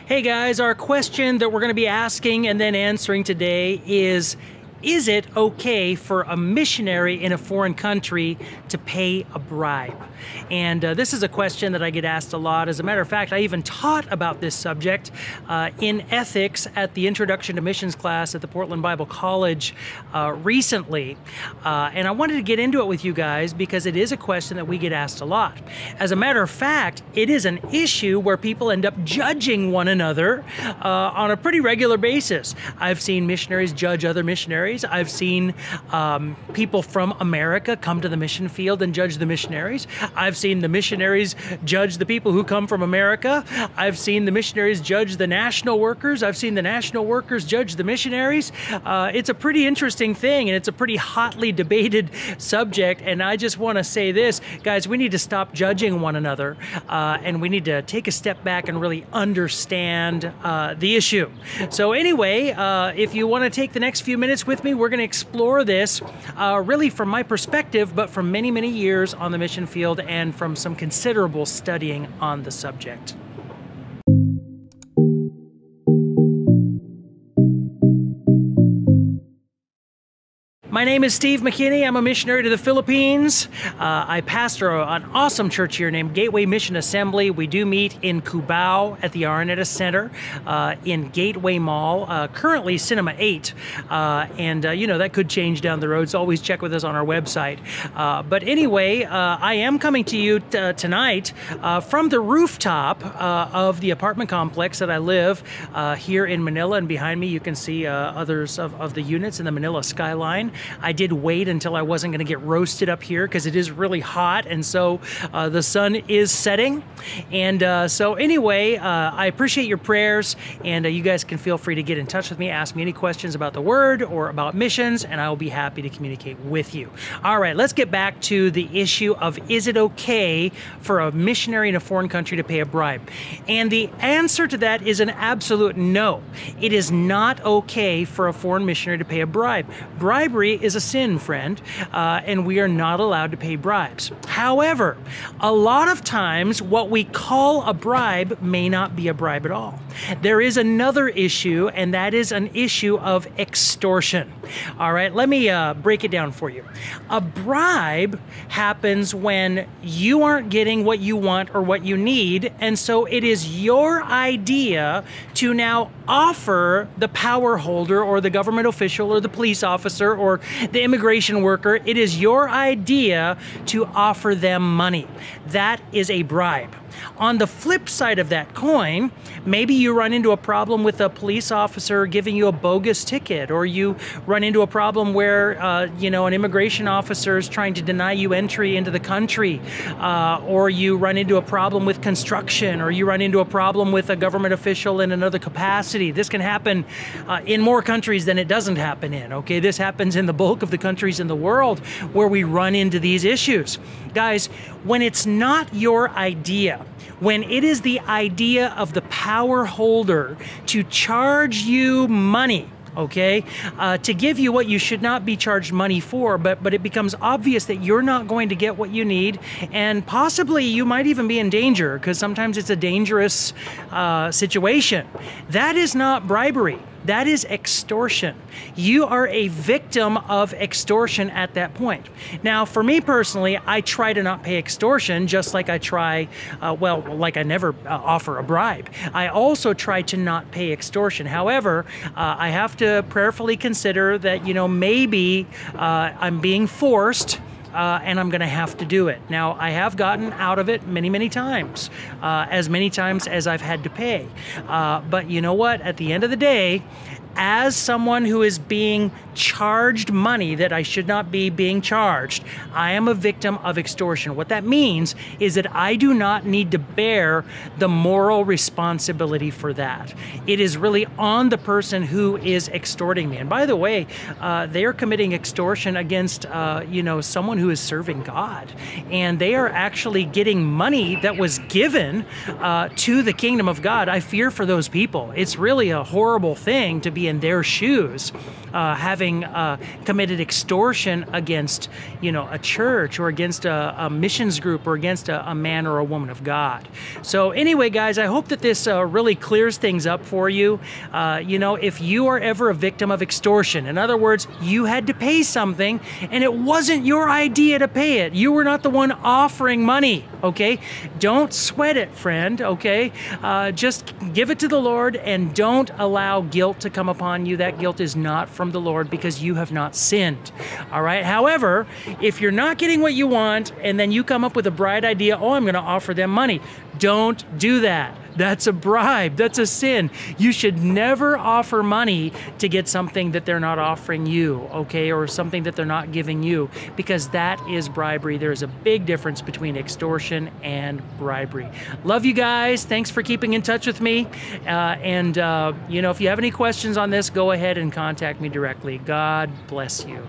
Hey guys, our question that we're going to be asking and then answering today is it okay for a missionary in a foreign country to pay a bribe? And this is a question that I get asked a lot. As a matter of fact, I even taught about this subject in ethics at the Introduction to Missions class at the Portland Bible College recently. And I wanted to get into it with you guys because it is a question that we get asked a lot. As a matter of fact, it is an issue where people end up judging one another on a pretty regular basis. I've seen missionaries judge other missionaries. I've seen people from America come to the mission field and judge the missionaries. I've seen the missionaries judge the people who come from America. I've seen the missionaries judge the national workers. I've seen the national workers judge the missionaries. It's a pretty interesting thing, and it's a pretty hotly debated subject. And I just want to say this, guys, we need to stop judging one another, and we need to take a step back and really understand the issue. So anyway, if you want to take the next few minutes with me, we're going to explore this really from my perspective, but from many, many years on the mission field and from some considerable studying on the subject. My name is Steve McKinney. I'm a missionary to the Philippines. I pastor an awesome church here named Gateway Mission Assembly. We do meet in Cubao at the Araneta Center in Gateway Mall, currently Cinema 8. You know, that could change down the road, so always check with us on our website. But anyway, I am coming to you tonight from the rooftop of the apartment complex that I live here in Manila. And behind me, you can see others of the units in the Manila skyline. I did wait until I wasn't going to get roasted up here because it is really hot, and so the sun is setting. And so anyway, I appreciate your prayers, and you guys can feel free to get in touch with me, ask me any questions about the Word or about missions, and I will be happy to communicate with you. All right, let's get back to the issue of, is it okay for a missionary in a foreign country to pay a bribe? And the answer to that is an absolute no. It is not okay for a foreign missionary to pay a bribe. Bribery is a sin, friend, and we are not allowed to pay bribes. However, a lot of times what we call a bribe may not be a bribe at all. There is another issue, and that is an issue of extortion. All right, let me break it down for you. A bribe happens when you aren't getting what you want or what you need, and so it is your idea to now offer the power holder or the government official or the police officer or the immigration worker, it is your idea to offer them money. That is a bribe. On the flip side of that coin, maybe you run into a problem with a police officer giving you a bogus ticket, or you run into a problem where, you know, an immigration officer is trying to deny you entry into the country, or you run into a problem with construction, or you run into a problem with a government official in another capacity. This can happen in more countries than it doesn't happen in, okay? This happens in the bulk of the countries in the world where we run into these issues. Guys, when it's not your idea, when it is the idea of the power holder to charge you money, okay, to give you what you should not be charged money for, but it becomes obvious that you're not going to get what you need, and possibly you might even be in danger, because sometimes it's a dangerous situation. That is not bribery. That is extortion. You are a victim of extortion at that point. Now, for me personally, I try to not pay extortion, just like I try, like I never offer a bribe. I also try to not pay extortion. However, I have to prayerfully consider that, you know, maybe I'm being forced, and I'm going to have to do it. Now, I have gotten out of it many, many times, as many times as I've had to pay. But you know what? At the end of the day, as someone who is being charged money that I should not be being charged, I am a victim of extortion. What that means is that I do not need to bear the moral responsibility for that. It is really on the person who is extorting me. And by the way, they are committing extortion against, you know, someone someone who is serving God, and they are actually getting money that was given to the kingdom of God. I fear for those people. It's really a horrible thing to be in their shoes, having committed extortion against, a church or against a missions group or against a man or a woman of God. So anyway, guys, I hope that this really clears things up for you. If you are ever a victim of extortion, in other words, you had to pay something and it wasn't your idea to pay it. You were not the one offering money, okay? Don't sweat it, friend, okay? Just give it to the Lord and don't allow guilt to come upon you. That guilt is not from the Lord because you have not sinned, all right? However, if you're not getting what you want and then you come up with a bright idea, oh, I'm going to offer them money, don't do that. That's a bribe. That's a sin. You should never offer money to get something that they're not offering you, okay, or something that they're not giving you, because that is bribery. There is a big difference between extortion and bribery. Love you guys. Thanks for keeping in touch with me. If you have any questions on this, go ahead and contact me directly. God bless you.